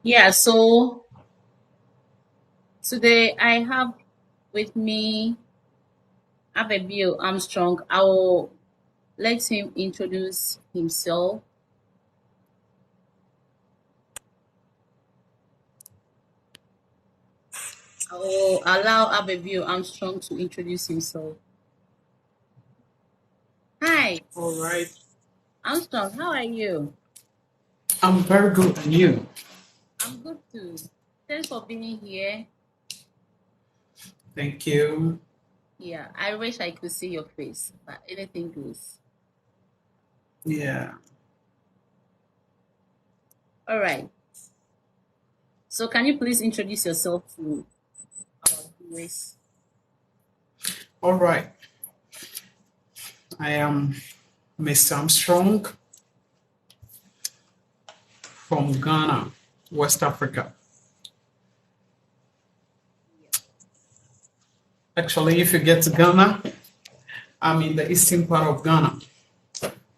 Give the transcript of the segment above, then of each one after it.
Yeah, so today I have with me Ababio Armstrong. I will let him introduce himself. I will allow Ababio Armstrong to introduce himself. Hi, All right. Armstrong, how are you? I'm very good. And you? I'm good too. Thanks for being here. Thank you. Yeah, I wish I could see your face, but anything goes. Yeah. All right. So can you please introduce yourself to our viewers? All right. I am Mr. Armstrong from Ghana, West Africa. Actually, if you get to Ghana, I'm in the eastern part of Ghana.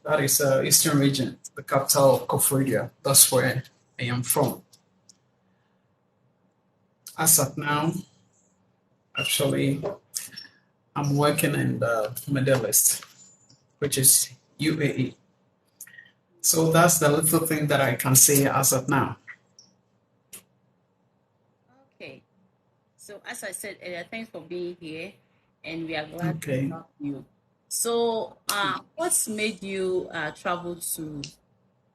That is eastern region, the capital of Koforidua. That's where I am from. As of now, actually, I'm working in the Middle East, which is UAE. So that's the little thing that I can say as of now. Okay. So, as I said earlier, thanks for being here, and we are glad to Okay. have you. So, what's made you travel to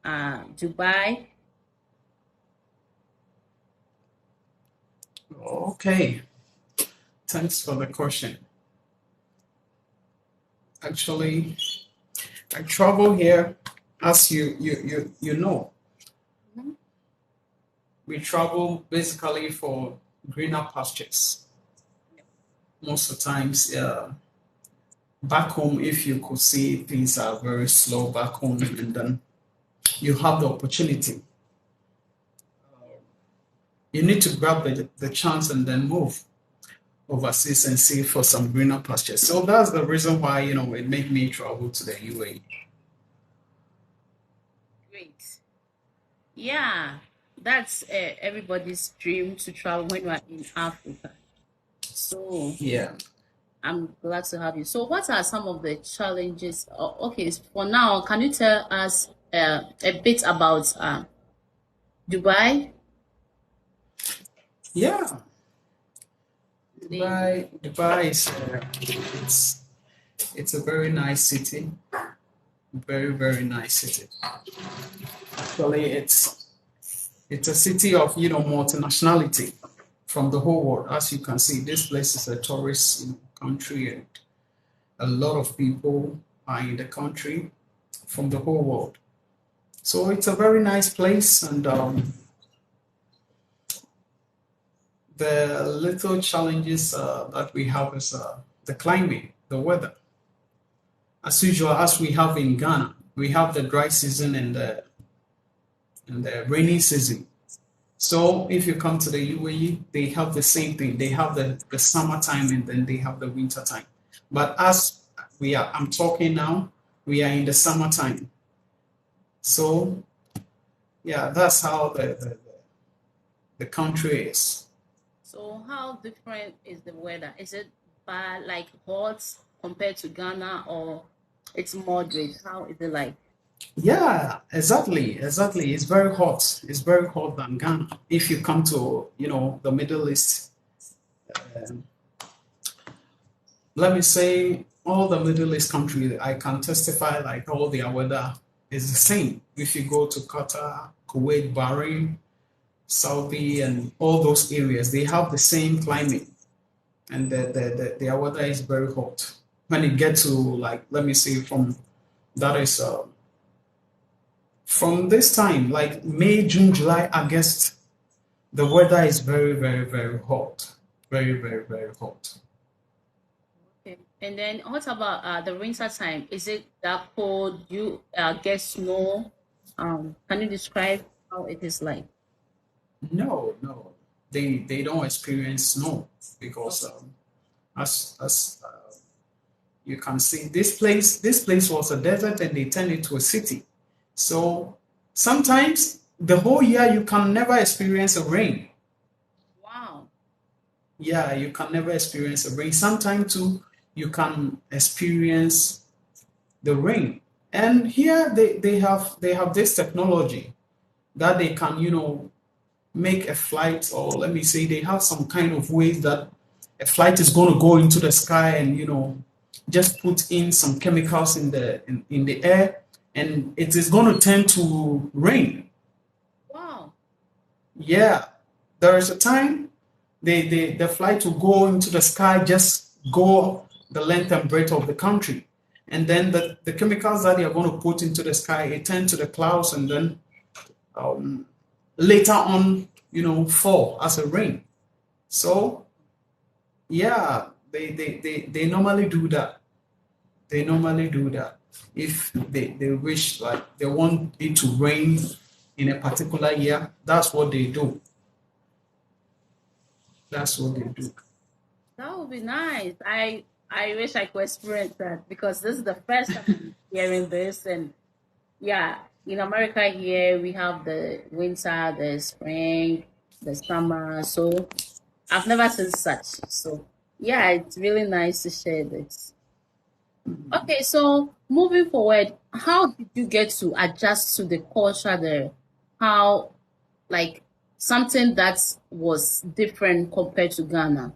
Dubai? Okay. Thanks for the question. Actually, I travel here, as you know, Mhm. we travel basically for greener pastures. Most of the times, back home, if you could see things are very slow back home, and then you have the opportunity. You need to grab the chance and then move overseas and see for some greener pastures. So that's the reason why, it made me travel to the UAE. Great. Yeah, that's everybody's dream to travel when you are in Africa. So, Yeah. I'm glad to have you. So, what are some of the challenges? Okay, for now, can you tell us a bit about Dubai? Yeah. The Dubai is it's a very nice city, very nice city. Actually, it's a city of multinationality from the whole world. As you can see, this place is a tourist country, and a lot of people are in the country from the whole world. So it's a very nice place, and the little challenges that we have is the climate, the weather. As usual, as we have in Ghana, we have the dry season and the rainy season. So if you come to the UAE, they have the same thing. They have the summertime and then they have the winter time. But as I'm talking now, we are in the summertime. So yeah, that's how the country is. So how different is the weather? Is it bad, like hot compared to Ghana, or it's moderate? How is it like? Yeah, exactly. It's very hot. It's very hot than Ghana. If you come to, the Middle East, um, let me say all the Middle East countries, I can testify like all their weather is the same. If you go to Qatar, Kuwait, Bahrain, Saudi, and all those areas, they have the same climate, and their weather is very hot. When it gets to like, let me say that is from this time, like May, June, July, August, the weather is very hot, very hot. Okay. And then what about the winter time? Is it that cold? You get snow? Can you describe how it is like? No, they don't experience snow because Okay. as you can see, this place was a desert and they turned it to a city. So sometimes the whole year you can never experience a rain. Wow. Yeah, you can never experience a rain. Sometime too, you can experience the rain. And here they have this technology that they can, make a flight, or let me say they have some kind of ways that a flight is going to go into the sky and just put in some chemicals in the air, and it is going to turn to rain. Wow. Yeah, there is a time the flight will go into the sky, just go the length and breadth of the country. And then the chemicals that they are going to put into the sky, it turn to the clouds, and then um, later on, fall as a rain. So yeah, they normally do that. They normally do that. If they wish, like they want it to rain in a particular year, that's what they do. That's what they do. That would be nice. I wish I could experience that because this is the first time I'm hearing this. And yeah, in America here we have the winter, the spring, the summer. So I've never seen such. So yeah, it's really nice to share this. Okay, so moving forward, how did you get to adjust to the culture there? How, like, something that was different compared to Ghana?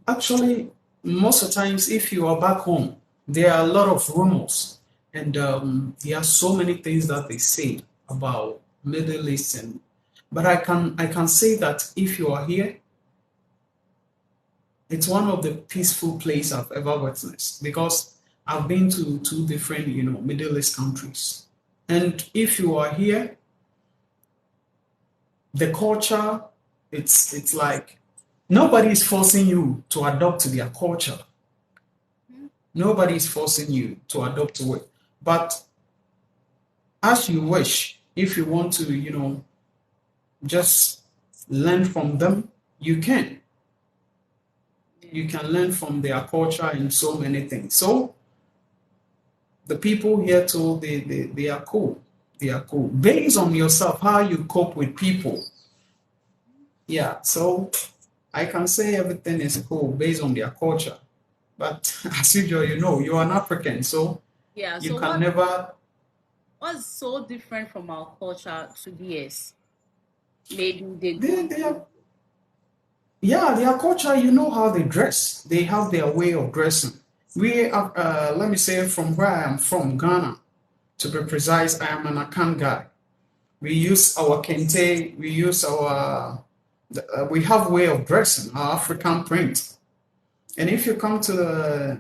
Actually, most of the times, if you are back home, there are a lot of rumors, and there are so many things that they say about Middle East, but I can say that if you are here, it's one of the peaceful place I've ever witnessed, because I've been to two different, Middle East countries, and if you are here, the culture, it's like nobody is forcing you to adopt to their culture. Nobody is forcing you to adopt to it. But as you wish, if you want to, just learn from them, you can. You can learn from their culture in so many things. So the people here too, they are cool. They are cool. Based on yourself, how you cope with people. Yeah. So I can say everything is cool based on their culture. But as usual, you're an African, so Yeah, you so can never. what's so different from our culture to theirs? Maybe they They, go they are to Yeah, their culture, how they dress. They have their way of dressing. Let me say, from where I am from, Ghana, to be precise, I am an Akan guy. We use our kente, we have way of dressing, our African print. And if you come to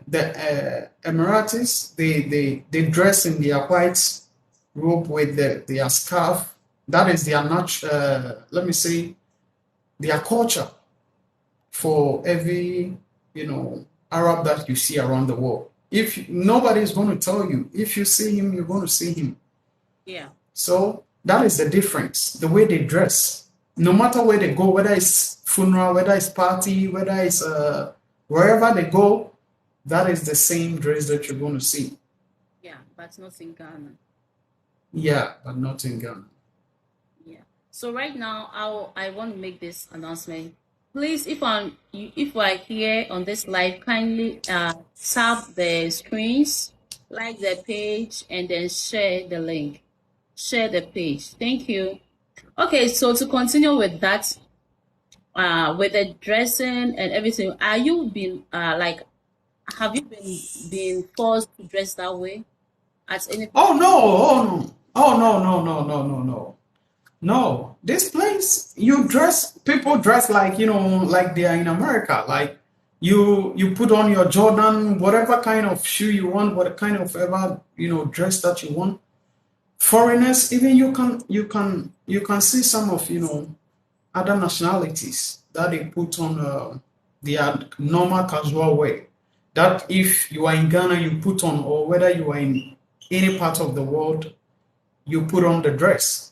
the Emiratis, they dress in their white robe with their scarf. That is their let me say, their culture for every Arab that you see around the world. If nobody is going to tell you, if you see him, you're going to see him. yeah. So that is the difference, the way they dress. No matter where they go, whether it's funeral, whether it's party, whether it's wherever they go, that is the same dress that you're going to see. Yeah, but not in Ghana. Yeah, but not in Ghana. Yeah. So right now, I want to make this announcement. Please, if we're here on this live, kindly tap the screens, like the page, and then share the link. Share the page. Thank you. Okay, so to continue with that, with the dressing and everything, are you been like have you been forced to dress that way at any Oh point? no! Oh no! Oh no! No! No! No! No! No! No, this place, people dress like, like they are in America. Like you put on your Jordan, whatever kind of shoe you want, what kind of ever, dress that you want. Foreigners, even you can see some of, other nationalities that they put on their normal casual wear. That if you are in Ghana, you put on, or whether you are in any part of the world, you put on the dress.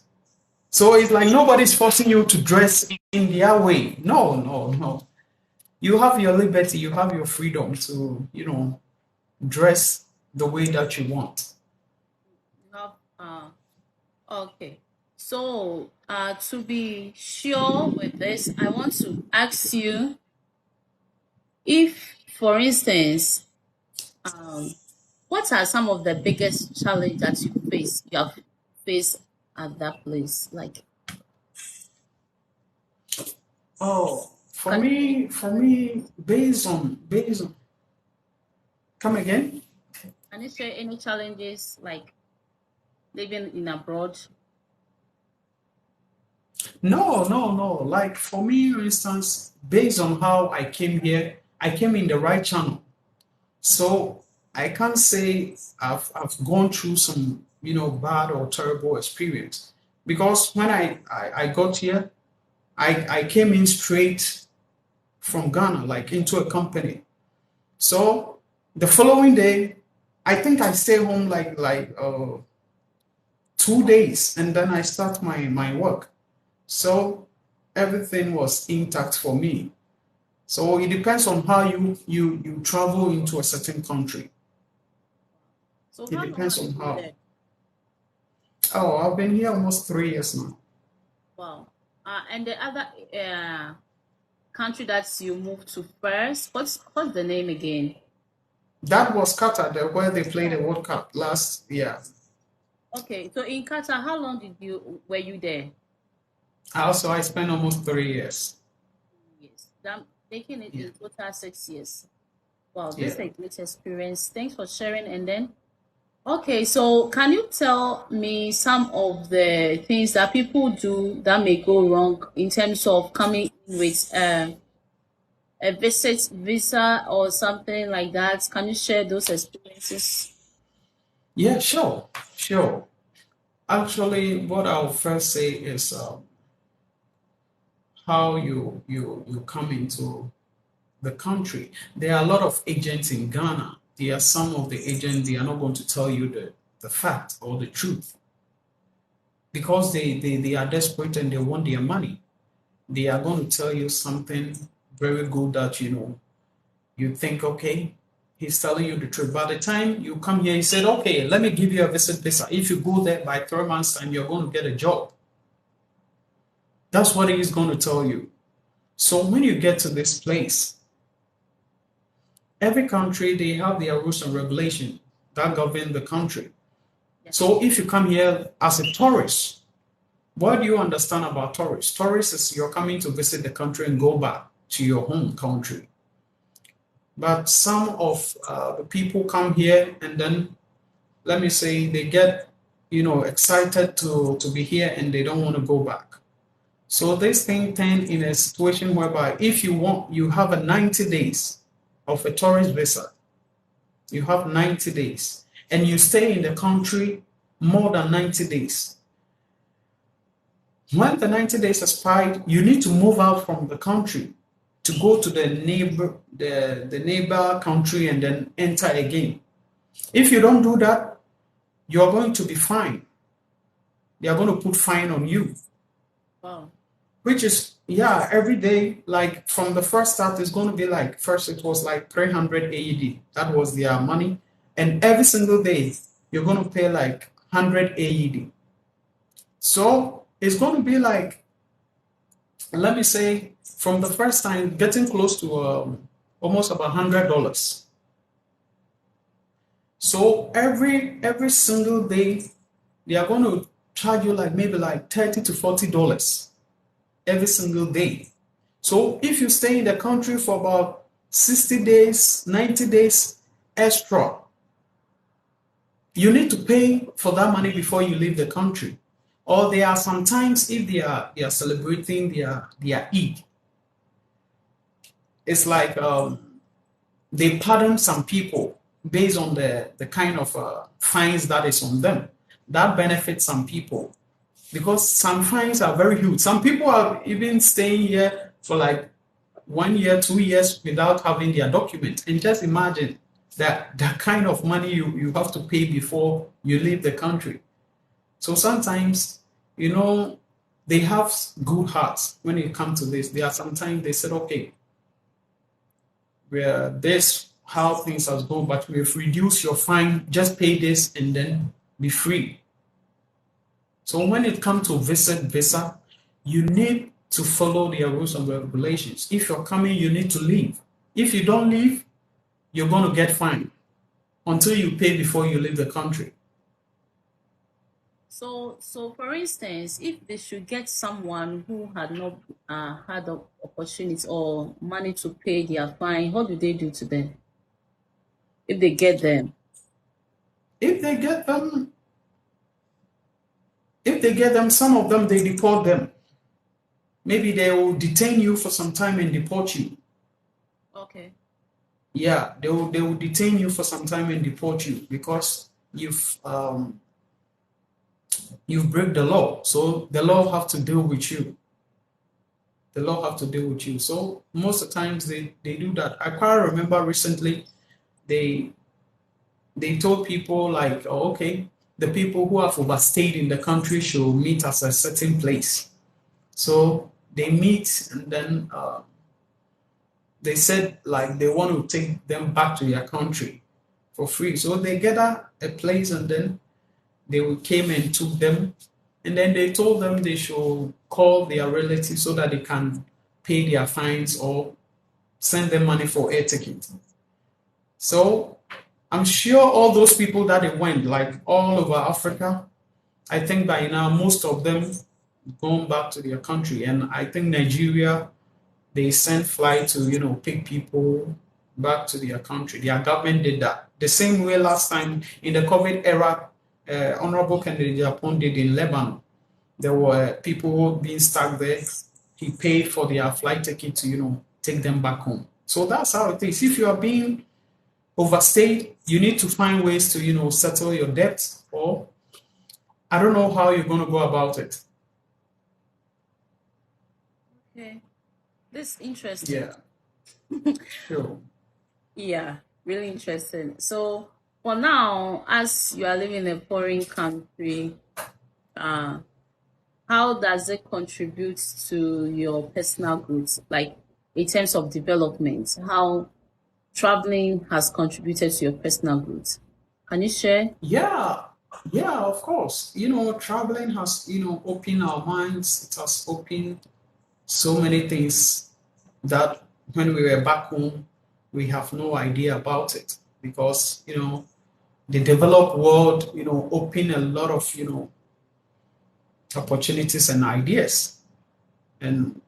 So it's like nobody's forcing you to dress in their way. No, no, no. You have your liberty, you have your freedom to, dress the way that you want. You have okay. So, to be sure with this, I want to ask you if, for instance, um, what are some of the biggest challenge that you have faced at that place? Like, Oh, for can you me, for me, based on, come again? can you share any challenges like living in abroad? No, no, no. Like for me, for instance, based on how I came here, I came in the right channel. So I can't say I've gone through some, bad or terrible experience. Because when I got here, I came in straight from Ghana, like into a company. So the following day, I think I stay home like 2 days, and then I start my work. So everything was intact for me. So it depends on how you travel into a certain country. So, It how long depends have you on been how. there? Oh, I've been here almost 3 years now. Wow. And the other country that you moved to first, what's the name again? That was Qatar, where they played the World Cup last year. Okay, so in Qatar, how long were you there? Also, I spent almost 3 years. Yes, that making it Yeah, in total 6 years. Wow, this yeah. is a great experience. Thanks for sharing. And then, okay, so can you tell me some of the things that people do that may go wrong in terms of coming in with a visit visa or something like that? Can you share those experiences? Yeah, sure, sure. Actually, what I'll first say is how you come into the country. There are a lot of agents in Ghana. There are some of the agents, they are not going to tell you the fact or the truth because they are desperate and they want their money. They are going to tell you something very good that you think, okay, he's telling you the truth. By the time you come here, he said, okay, let me give you a visit visa. If you go there by 3 months' time, you're going to get a job. That's what he's going to tell you. So when you get to this place, every country they have their rules and regulations that govern the country. Yeah. So if you come here as a tourist, what do you understand about tourists? Tourists is you're coming to visit the country and go back to your home country. But some of the people come here and then, let me say, they get, excited to be here and they don't want to go back. So this thing turned in a situation whereby if you want, you have a 90 days of a tourist visa. You have 90 days and you stay in the country more than 90 days. When the 90 days expired, you need to move out from the country to go to the neighbor country and then enter again. If you don't do that, you're going to be fined. They are going to put fine on you, Wow. which is, yeah, every day, like from the first start, it's going to be like, first it was like 300 AED. That was their money. And every single day, you're going to pay like 100 AED. So it's going to be like, let me say, from the first time, getting close to almost about $100. So every single day, they are going to charge you like maybe like $30 to $40 every single day. So if you stay in the country for about 60 days, 90 days extra, you need to pay for that money before you leave the country. Or there are sometimes if they are celebrating their Eid, it's like they pardon some people based on the kind of fines that is on them. That benefits some people because some fines are very huge. Some people are even staying here for like 1 year, 2 years without having their document. And just imagine that kind of money you have to pay before you leave the country. So sometimes, they have good hearts when it comes to this. There are sometimes they said, okay, where this how things has gone, but we've reduced your fine, just pay this and then be free. So when it comes to visa, you need to follow their rules and regulations. If you're coming, you need to leave. If you don't leave, you're going to get fined until you pay before you leave the country. So for instance, if they should get someone who had not had the opportunity or money to pay their fine, what do they do to them if they get them? If they get them, some of them they deport them. Maybe they will detain you for some time and deport you. Okay. Yeah, they will detain you for some time and deport you because you've break the law. So the law have to deal with you. The law have to deal with you. So most of the times they do that. I quite remember recently they told people like, oh, okay, the people who have overstayed in the country should meet at a certain place. So they meet and then they said like they want to take them back to their country for free. So they gather a place and then they came and took them. And then they told them they should call their relatives so that they can pay their fines or send them money for air ticket. So I'm sure all those people that they went, like all over Africa, I think by now most of them gone back to their country. And I think Nigeria, they sent flight to, pick people back to their country. Their government did that. The same way last time in the COVID era, Honorable Kennedy Japan did in Lebanon. There were people being stuck there. He paid for their flight ticket to, take them back home. So that's how it is. If you are being overstayed, you need to find ways to, settle your debts, or I don't know how you're going to go about it. Okay. This is interesting. Yeah, sure. Yeah, really interesting. So for now, as you are living in a foreign country, uh, how does it contribute to your personal growth, like in terms of development? How traveling has contributed to your personal growth? Can you share? Yeah, yeah, of course. Traveling has, opened our minds. It has opened so many things that when we were back home, we have no idea about it because, the developed world, open a lot of, opportunities and ideas. And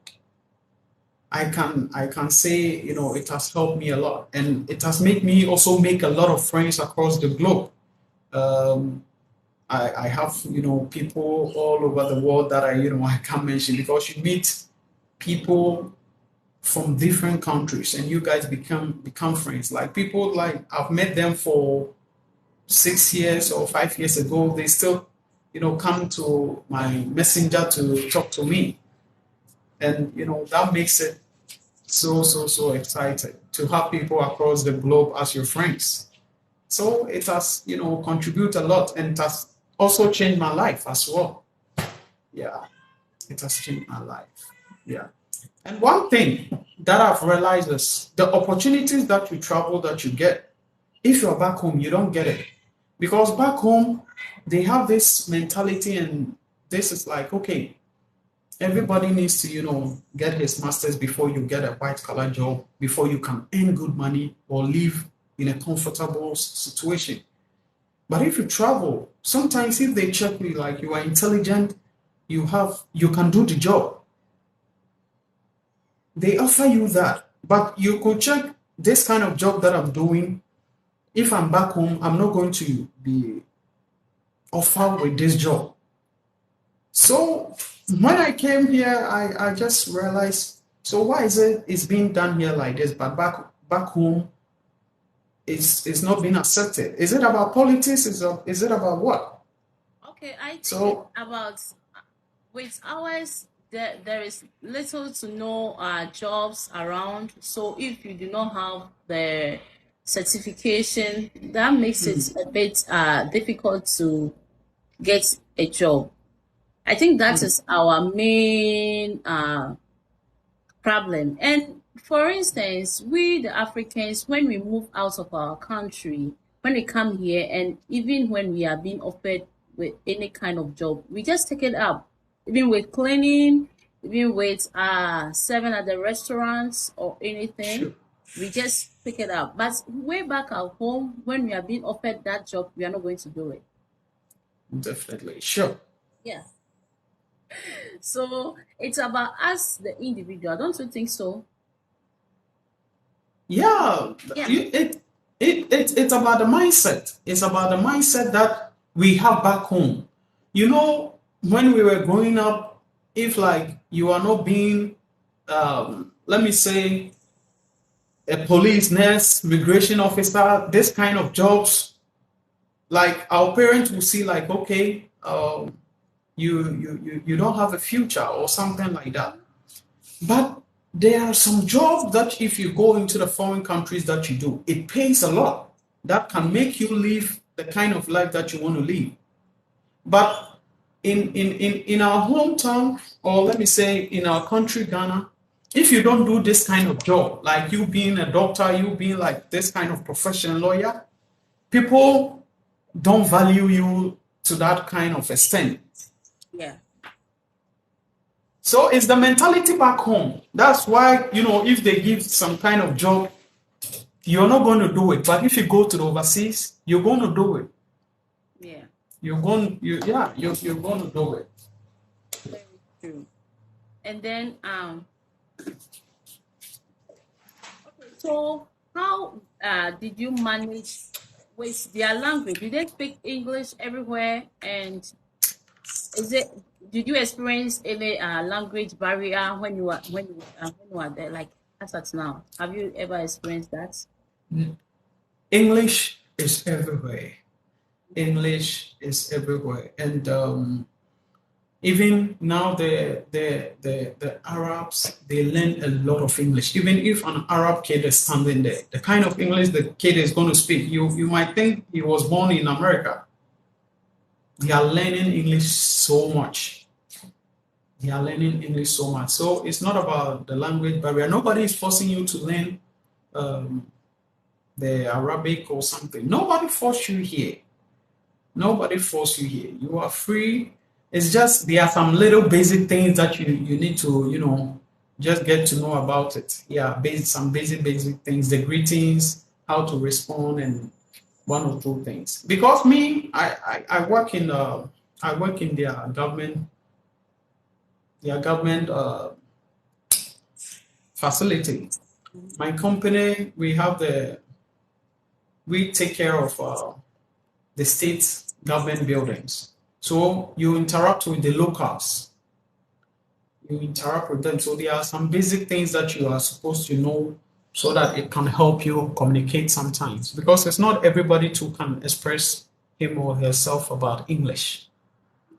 I can say, it has helped me a lot. And it has made me also make a lot of friends across the globe. Um, I have, people all over the world that I can't mention because you meet people from different countries and you guys become friends. Like people like I've met them for 6 years or 5 years ago. They still, come to my messenger to talk to me. And that makes it so excited to have people across the globe as your friends. So it has, contribute a lot and it has also changed my life as well. Yeah, it has changed my life. Yeah. And one thing that I've realized is the opportunities that you travel that you get, if you're back home, you don't get it. Because back home, they have this mentality and this is like, okay, everybody needs to, get his master's before you get a white collar job, before you can earn good money or live in a comfortable situation. But if you travel, sometimes if they check you like you are intelligent, you can do the job. They offer you that. But you could check this kind of job that I'm doing. If I'm back home, I'm not going to be offered with this job. So when I came here, I just realized, so why is it's being done here like this, but back home it's not being accepted? Is it about politics? Is it about what? Okay, I think it's So about with ours. There is little to no jobs around. So if you do not have the certification, that makes it a bit difficult to get a job. I think that is our main problem. And for instance, we the Africans, when we move out of our country, when we come here, and even when we are being offered with any kind of job. We just take it up, even with cleaning, even with serving at the restaurants or anything. Sure. We just pick it up. But way back at home, when we are being offered that job, we are not going to do it. Definitely. Sure. Yeah. So it's about us, the individual. Don't you think so? Yeah. Yeah. It's about the mindset. It's about the mindset that we have back home. You know, when we were growing up, if like you are not being, let me say, a police, nurse, migration officer, this kind of jobs, like our parents will see like, okay, you don't have a future or something like that. But there are some jobs that if you go into the foreign countries that you do, it pays a lot. That can make you live the kind of life that you want to live. But in our hometown, or let me say in our country, Ghana, if you don't do this kind of job, like you being a doctor, you being like this kind of professional lawyer, people don't value you to that kind of extent. Yeah. So it's the mentality back home. That's why, if they give some kind of job, you're not going to do it. But if you go to the overseas, you're going to do it. Yeah. You're going to do it. Very true. And then so how did you manage with their language? Do they speak English everywhere? And is it did you experience any language barrier when you were there? Like as at now, have you ever experienced that? English is everywhere. English is everywhere. And even now the Arabs, they learn a lot of English. Even if an Arab kid is standing there, the kind of English the kid is going to speak, you might think he was born in America. They are learning English so much. They are learning English so much. So it's not about the language barrier. Nobody is forcing you to learn um, the Arabic or something. Nobody forced you here. Nobody forced you here. You are free. It's just there are some little basic things that you need to, just get to know about it. Yeah, some basic things, the greetings, how to respond, and one or two things. Because me, I work in their government facility. Mhm. My company, we take care of the state government buildings. So you interact with the locals. You interact with them. So there are some basic things that you are supposed to know so that it can help you communicate sometimes. Because it's not everybody too can express him or herself about English.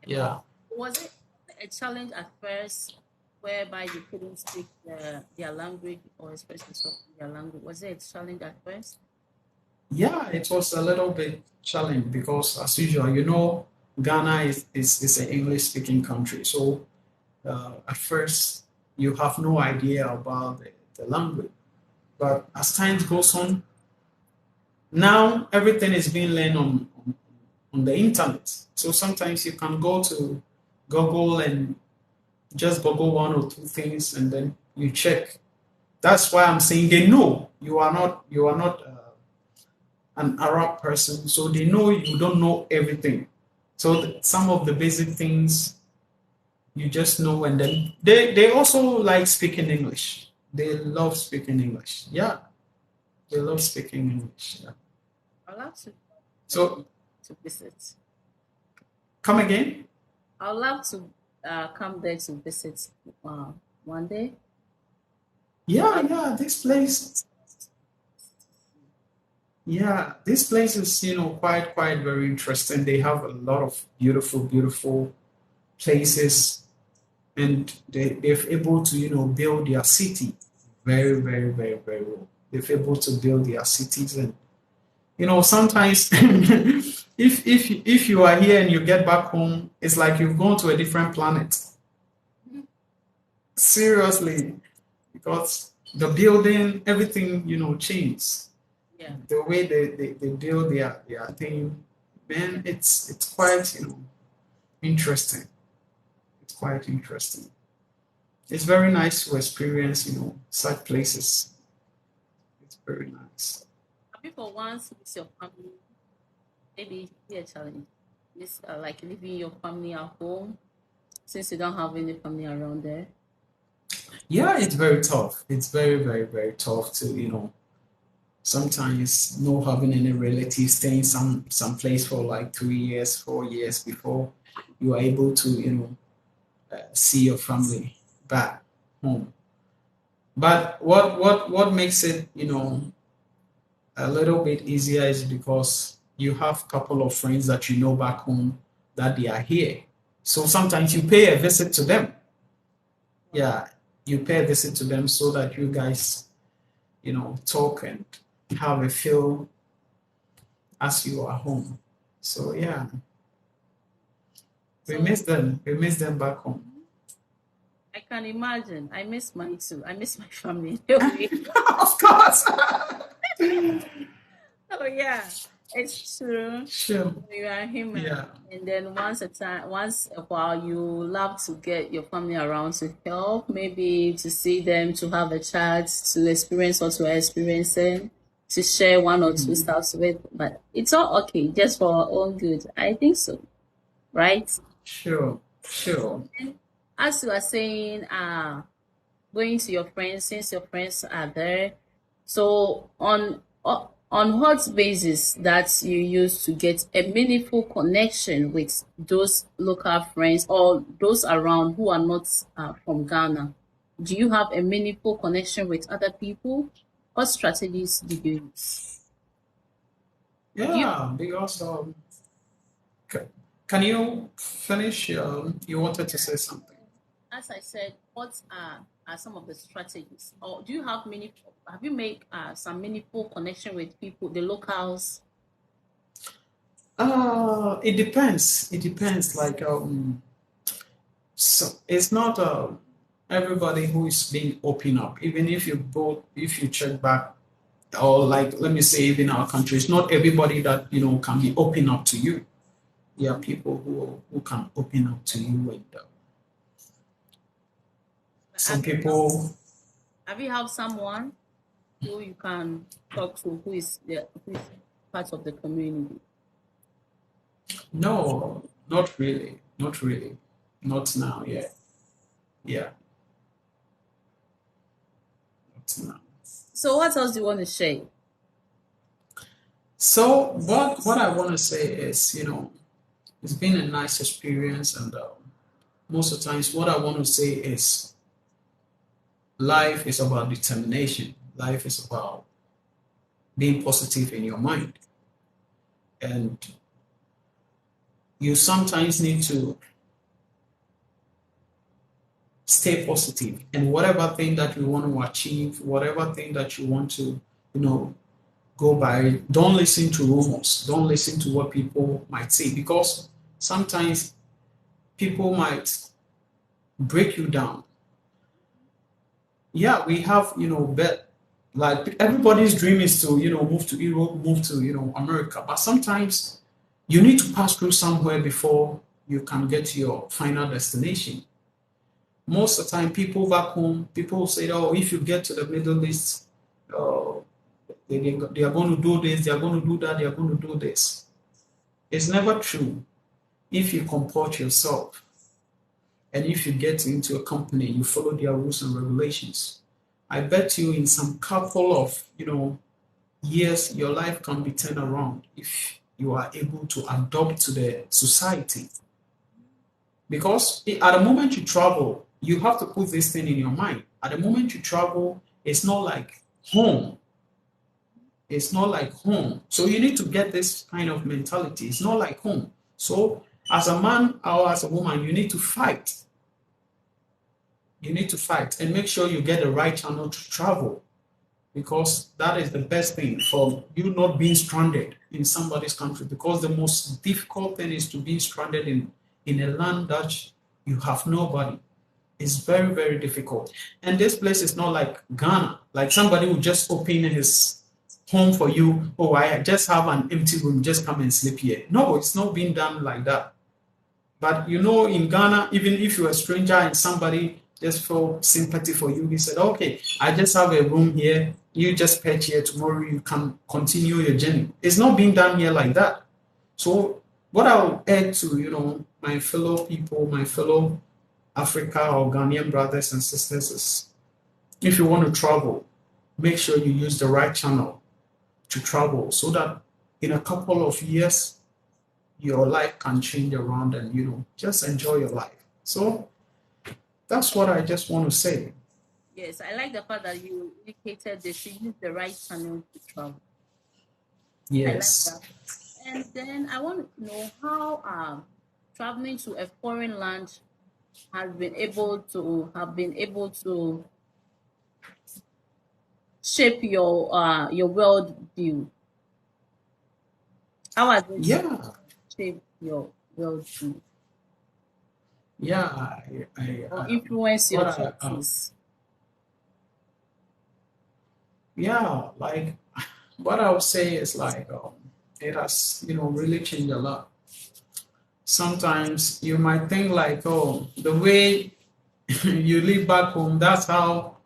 Yeah. Was it a challenge at first whereby you couldn't speak their language or express yourself in their language? Was it a challenge at first? Yeah, it was a little bit challenging because as usual, Ghana is an English speaking country. So at first you have no idea about the language. But as time goes on, now everything is being learned on the internet. So sometimes you can go to Google and just Google one or two things and then you check. That's why I'm saying they know you are not an Arab person, so they know you don't know everything. So some of the basic things you just know, and then they also like speaking English. They love speaking English. Yeah, they love speaking English. Yeah. I'd love to So to visit. come again. I'd love to come there to visit one day. Yeah, Uh, yeah. This place. Yeah, this place is quite very interesting. They have a lot of beautiful places, and they've able to build their city very very well. They've able to build their cities, and sometimes if you are here and you get back home, it's like you've gone to a different planet. Seriously, because the building, everything, changes. yeah. The way they build their thing, man, it's quite, interesting. It's quite interesting. It's very nice to experience, such places. It's very nice. Have you for once miss your family? Maybe be a challenge. Miss like leaving your family at home since you don't have any family around there. Yeah, it's very tough. It's very, very, very tough to, sometimes not having any relatives, staying some place for like 3 years, 4 years before you are able to, see your family back home. But what makes it, a little bit easier is because you have a couple of friends that you know back home that they are here. So sometimes you pay a visit to them. Yeah, you pay a visit to them so that you guys, talk and have a feel as you are home. So yeah, we So miss them. We miss them back home. I can imagine. I miss mine too. I miss my family. Anyway. Of course. Oh yeah, it's true. Sure. You are human. Yeah. And then once a while, you love to get your family around to help, maybe to see them, to have a chat, to experience what we're experiencing, to share one or two stuffs with. But it's all okay, just for our own good. I think so, right? Sure. Sure. And as you are saying, going to your friends since your friends are there. So on what basis that you use to get a meaningful connection with those local friends or those around who are not from Ghana? Do you have a meaningful connection with other people? What strategies do you use? Do you, Yeah, because ca- can you finish? You wanted to say something. as I said, what are some of the strategies? Or do you have meaningful? Have you made some meaningful connection with people, the locals? It depends. It depends. Like so it's not everybody who is being open up. Even if you check back, or like let me say, even our country, it's not everybody that can be open up to you. There are people who can open up to you, and some Have you helped, people. have you helped someone who you can talk to who is part of the community? No, not really. Not really. Not now. Yeah. Yeah. Not now. So what else do you want to share? So what I want to say is, it's been a nice experience, and most of the times, what I want to say is, life is about determination. Life is about being positive in your mind, and you sometimes need to stay positive in whatever thing that you want to achieve, whatever thing that you want to, you know, go by. Don't listen to rumors. Don't listen to what people might say, because sometimes people might break you down. Yeah, we have, bet like everybody's dream is to, move to Europe, move to, America. But sometimes you need to pass through somewhere before you can get to your final destination. Most of the time, people back home, people say, oh, if you get to the Middle East, uh, they are going to do this, they are going to do that, they are going to do this. It's never true. If you comport yourself and if you get into a company, you follow their rules and regulations, I bet you in some couple of, years, your life can be turned around if you are able to adapt to the society. Because at the moment you travel, you have to put this thing in your mind. At the moment you travel, it's not like home. It's not like home. So you need to get this kind of mentality. It's not like home. So as a man or as a woman, you need to fight. You need to fight and make sure you get the right channel to travel, because that is the best thing for you not being stranded in somebody's country. Because the most difficult thing is to be stranded in a land that you have nobody. It's very, very difficult. And this place is not like Ghana. Like somebody will just open his home for you. Oh, I just have an empty room, just come and sleep here. No, it's not being done like that. But in Ghana, even if you're a stranger and somebody just feel sympathy for you, he said, okay, I just have a room here. You just patch here. Tomorrow you can continue your journey. It's not being done here like that. So what I'll add to, my fellow people, my fellow Africa or Ghanaian brothers and sisters is, if you want to travel, make sure you use the right channel to travel so that in a couple of years, your life can change around and, just enjoy your life. So that's what I just want to say. Yes, I like the fact that you indicated they should use the right channel to travel. I like Yes. that. And then I want to know how traveling to a foreign land has been able to shape your world view. How has it Yeah. shaped your world view Yeah. or influence your What I, choices? yeah, like what I would say is like, it has, really changed a lot. Sometimes you might think like, oh, the way you live back home, that's how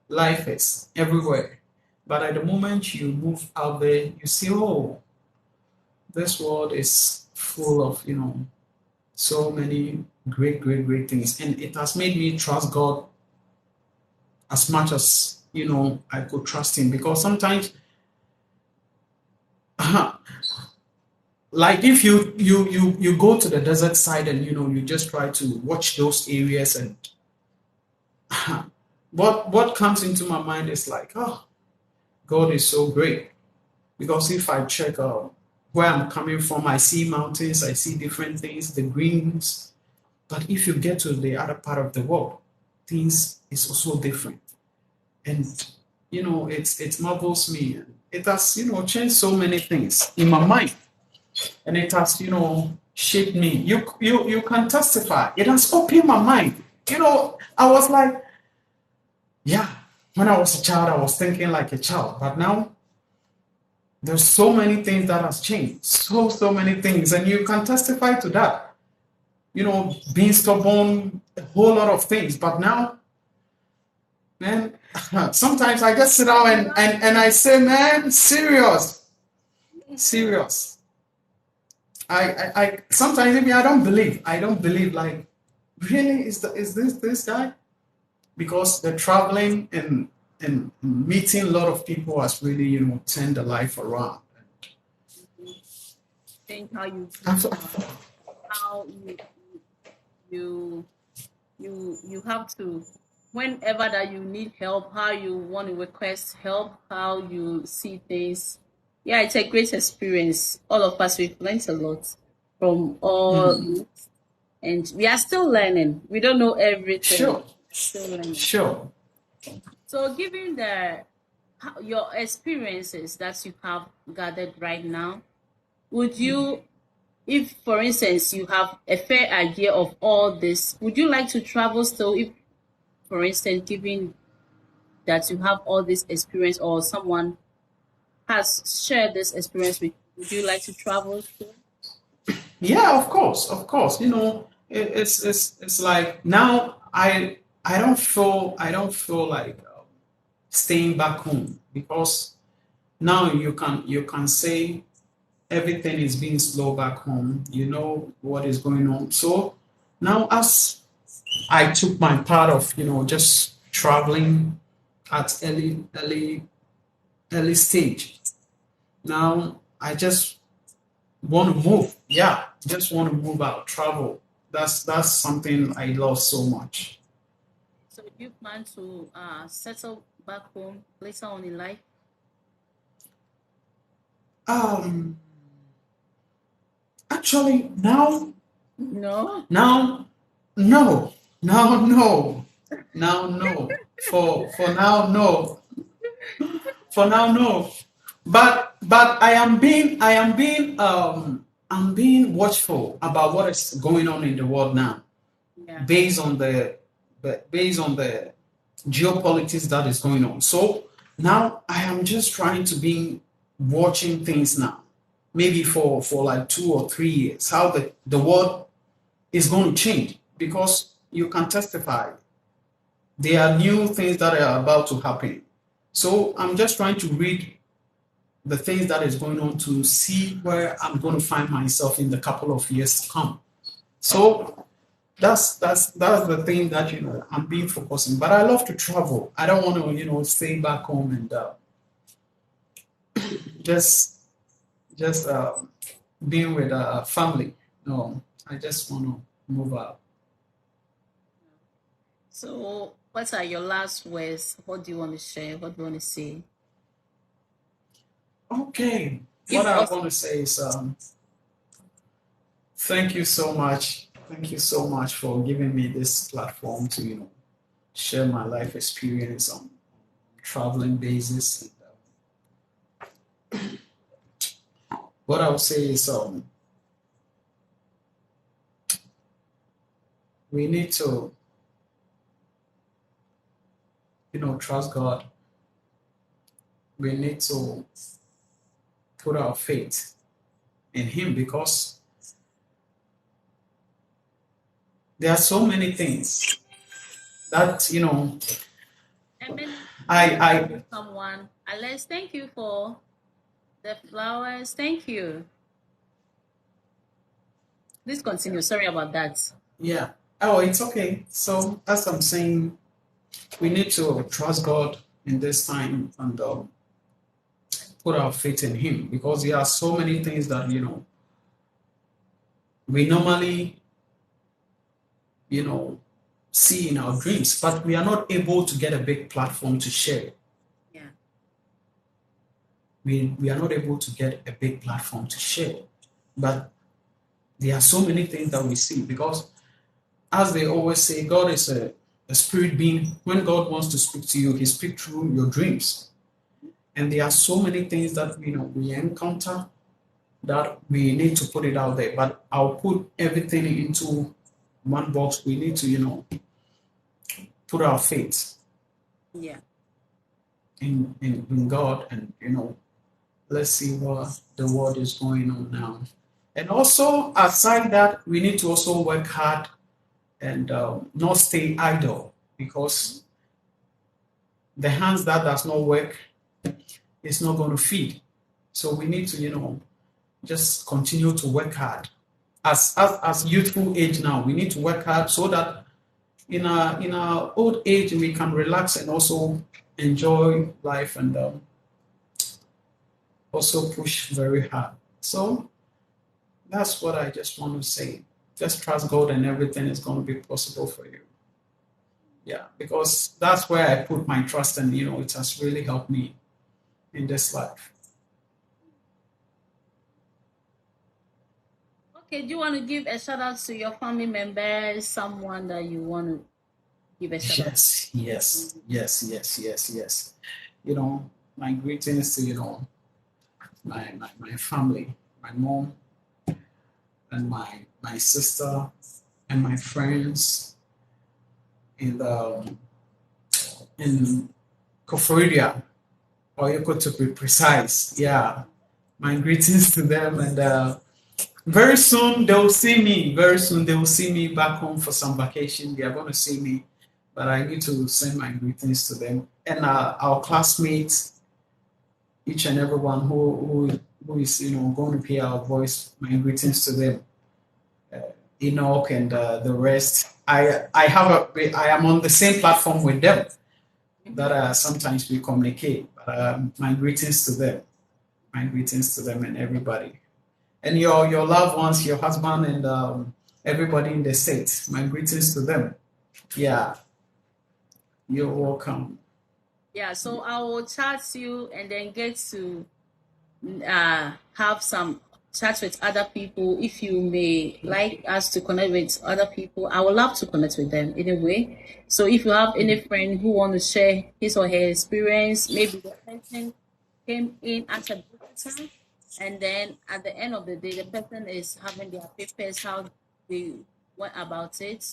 life is everywhere. But at the moment you move out there, you see, oh, this world is full of, so many great, great, great things. And it has made me trust God as much as, I could trust him. Because sometimes, like if you go to the desert side and, you just try to watch those areas and what comes into my mind is like, oh, God is so great. Because if I check where I'm coming from, I see mountains, I see different things, the greens. But if you get to the other part of the world, things is also different. And it marvels me. It has, changed so many things in my mind. And it has, shaped me. You can testify. It has opened my mind. I was like, yeah, when I was a child, I was thinking like a child. But now there's so many things that has changed. So many things. And you can testify to that. Being stubborn, a whole lot of things. But now, man, sometimes I just sit down and I say, man, serious. Serious. I sometimes even I don't believe. I don't believe like really is this guy? Because the traveling and meeting a lot of people has really, turned the life around. Change how you view, I've- how you you have to, whenever that you need help, how you want to request help, how you see things. Yeah, it's a great experience. All of us, we've learned a lot from all mm, and we are still learning. We don't know everything. sure, Still learning. sure. So given your experiences that you have gathered right now, would you, if for instance you have a fair idea of all this, would you like to travel still? If for instance, given that you have all this experience or someone has shared this experience with you, would you like to travel still? Yeah, of course, of course. It's like now I don't feel like staying back home because now you can say everything is being slow back home. You know what is going on. So now as I took my part of just traveling at early stage. Now I just want to move. Yeah, just want to move out, travel. That's something I love so much. So do you plan to settle back home later on in life? Um, Actually, now, No. now, no, now, no, now, no. For now, no. For now, no. But I'm being watchful about what is going on in the world now, Yeah. based on the geopolitics that is going on. So now I am just trying to be. watching things now, maybe for like 2 or 3 years, how the world is going to change, because you can testify there are new things that are about to happen. So I'm just trying to read the things that is going on to see where I'm going to find myself in the couple of years to come. So that's the thing that I'm being focusing. But I love to travel. I don't want to stay back home and just being with a family. No, I just want to move out. So, what are your last words? What do you want to share? What do you want to say? Okay, what Give I us. want to say is thank you so much. Thank you so much for giving me this platform to share my life experience on traveling basis. And, what I would say is we need to trust God. We need to put our faith in Him, because there are so many things that And then I let me I give someone. Alex, thank you for the flowers. Thank you. Please continue. Sorry about that. yeah. Oh, it's okay. So as I'm saying, we need to trust God in this time and put our faith in Him, because there are so many things that we normally you know see in our dreams, but we are not able to get a big platform to share. Yeah. We are not able to get a big platform to share. But there are so many things that we see, because as they always say, God is a spirit being. When God wants to speak to you, He speaks through your dreams. And there are so many things that we encounter that we need to put it out there. But I'll put everything into one box. We need to put our faith Yeah. in God, and let's see what the world is going on now. And also, aside that, we need to also work hard and not stay idle, because the hands that does not work is not going to feed. So we need to just continue to work hard. As youthful age now, we need to work hard so that in our old age we can relax and also enjoy life, and also push very hard. So that's what I just want to say. Just trust God and everything is going to be possible for you. Yeah, because that's where I put my trust, and it has really helped me in this life. Okay. Do you want to give a shout out to your family members? Someone that you want to give a shout out Yes, yes, to? yes, yes, yes, yes. My greetings to my family, my mom and my sister and my friends in the in Koforidua, or you could to be precise. Yeah, my greetings to them, and very soon they will see me. Very soon they will see me back home for some vacation. They are going to see me, but I need to send my greetings to them and our classmates, each and everyone who is going to hear our voice. My greetings to them, uh, Enoch and the rest. I am on the same platform with them Mm-hmm. that sometimes we communicate. But my greetings to them. My greetings to them and everybody. And your loved ones, your husband, and everybody in the States. My greetings to them. Yeah, you're welcome. Yeah. So I will chat you and then get to have some chats with other people. If you may like us to connect with other people, I would love to connect with them anyway. So if you have any friend who want to share his or her experience, maybe the person came in at a better time, and then at the end of the day, the person is having their papers, how they went about it,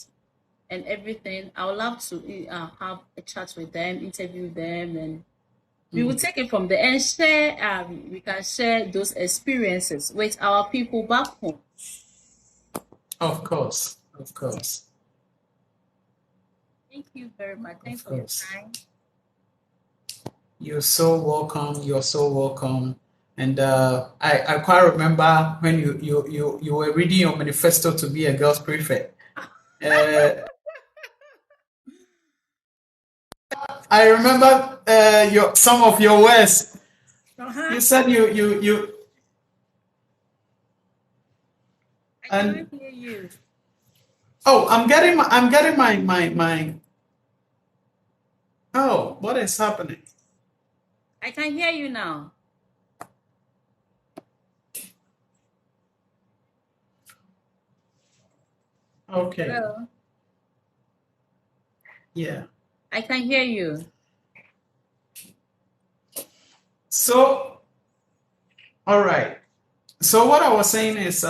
and everything. I would love to have a chat with them, interview them, and we will Mm. take it from there and share. We can share those experiences with our people back home. Of course, of course, Thank you very much. Thanks of for your course. time. You're so welcome. You're so welcome. And I quite remember when you were reading your manifesto to be a girls prefect. Uh, I remember your some of your words. Uh-huh. You said you I cannot and hear you. oh, I'm getting my. Oh, what is happening? I can hear you now. Okay, Hello. yeah. I can hear you. So, all right. So what I was saying is,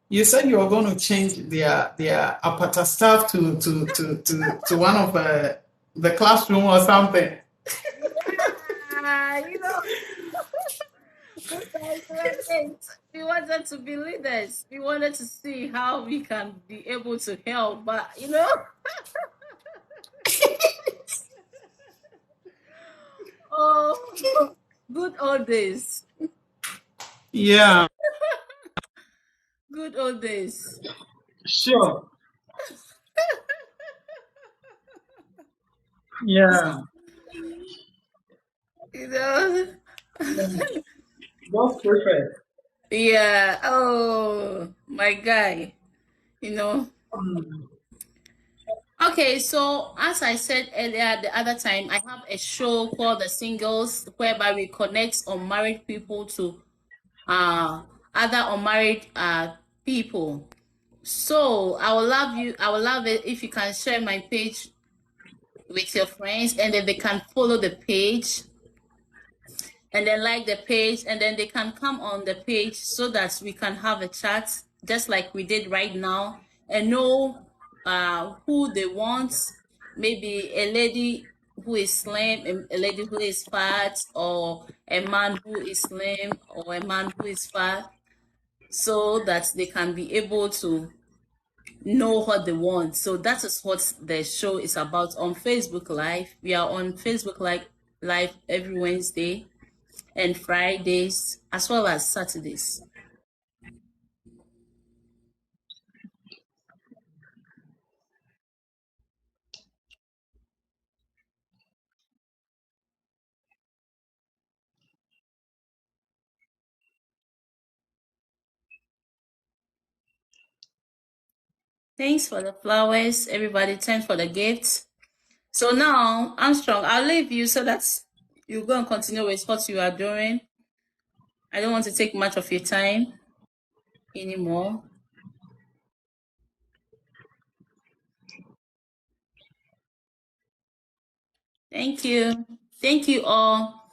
you said you were going to change their apata staff to one of the classroom or something. Yeah, we wanted to be leaders. We wanted to see how we can be able to help, but oh, good old days. Yeah, Good old days. sure. Yeah, You know? that's perfect. Yeah. Oh, my guy. You know. Mm. Okay, so as I said earlier, the other time, I have a show called The Singles, whereby we connect unmarried people to uh other unmarried people. So I would love it if you can share my page with your friends, and then they can follow the page and then like the page, and then they can come on the page so that we can have a chat just like we did right now, and know who they want. Maybe a lady who is slim, a lady who is fat, or a man who is slim, or a man who is fat, so that they can be able to know what they want. So that is what the show is about on Facebook Live. We are on Facebook Live every Wednesday and Fridays, as well as Saturdays. Thanks for the flowers, everybody. Thanks for the gifts. So now, Armstrong, I'll leave you so that you go and continue with what you are doing. I don't want to take much of your time anymore. Thank you. Thank you all.